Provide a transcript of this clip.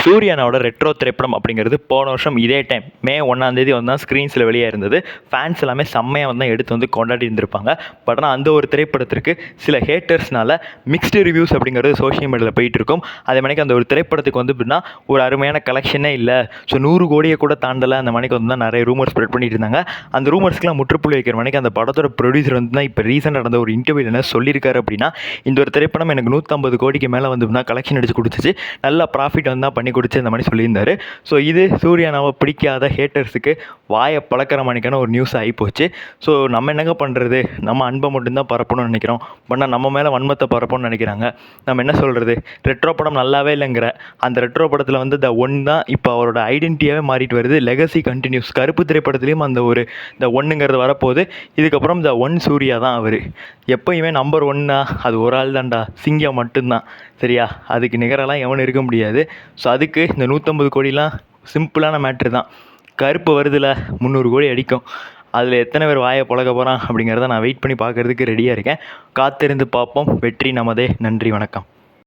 சூர்யானோட retro திரைப்படம் அப்படிங்கிறது போன வருஷம் இதே டைம் மே 1 வந்து தான் ஸ்க்ரீன்ஸில் வெளியே இருந்தது. ஃபேன்ஸ் எல்லாமே செம்மையாக வந்து எடுத்து வந்து கொண்டாடி இருந்திருப்பாங்க. பட் ஆனால் அந்த ஒரு திரைப்படத்திற்கு சில ஹேட்டர்ஸ்னால மிக்ஸ்டு ரிவ்யூஸ் அப்படிங்கிறது சோஷியல் மீடியாவில் போயிட்டு இருக்கும். அதே மணிக்கு அந்த ஒரு திரைப்படத்துக்கு வந்து எப்படின்னா ஒரு அருமையான கலெக்ஷனே இல்லை, ஸோ 100 கோடியை கூட தாண்டலை, அந்த மணிக்கு வந்து தான் நிறைய ரூமர் ஸ்ப்ரெட் பண்ணிட்டு இருந்தாங்க. அந்த ரூமர்ஸ்க்குலாம் முற்றுப்புள்ளி வைக்கிற மணிக்கு அந்த படத்தோட ப்ரொடியூசர் வந்து தான் இப்போ ரீசெண்டாக நடந்த ஒரு இன்டர்வியூவில் என்ன சொல்லியிருக்காரு அப்படின்னா, இந்த ஒரு திரைப்படம் எனக்கு 150 கோடிக்கு மேலே வந்து கலெக்ஷன் அடிச்சு கொடுத்துச்சு, நல்ல ப்ராஃபிட் வந்து பண்ணி கொடுத்து இந்த மாதிரி சொல்லியிருந்தார். ஸோ இது சூர்யானாவை பிடிக்காத ஹேட்டர்ஸுக்கு வாயை பழக்கிற மணிக்கான ஒரு நியூஸ் ஆகிப்போச்சு. ஸோ நம்ம என்னங்க பண்ணுறது, நம்ம அன்பை மட்டும்தான் பரப்பணும்னு நினைக்கிறோம், பண்ணால் நம்ம மேலே வன்மத்தை பரப்பணும்னு நினைக்கிறாங்க. நம்ம என்ன சொல்கிறது, ரெட்ரோ படம் நல்லாவே இல்லைங்கிற அந்த ரெட்ரோ படத்தில் வந்து த ஒன் தான் இப்போ அவரோட ஐடென்டிட்டியாகவே மாறிட்டு வருது. Legacy continues. கருப்பு திரைப்படத்துலேயும் அந்த ஒரு த ஒன்னுங்கிறது வரப்போகுது. இதுக்கப்புறம் த ஒன் சூர்யா தான் அவர். எப்போயுமே நம்பர் ஒன்னா அது ஒரு ஆள் தான்டா, சிங்கம் மட்டும்தான். சரியா, அதுக்கு நிகரெல்லாம் எவனும் இருக்க முடியாது. ஸோ அதுக்கு இந்த 150 கோடிலாம் சிம்பிளான மேட்ரு தான். கருப்பு வருதில் 300 கோடி அடிக்கும். அதில் எத்தனை பேர் வாயை பழக போகிறான் அப்படிங்கிறத நான் வெயிட் பண்ணி பார்க்குறதுக்கு ரெடியாக இருக்கேன். காத்திருந்து பார்ப்போம். வெற்றி நமதே. நன்றி, வணக்கம்.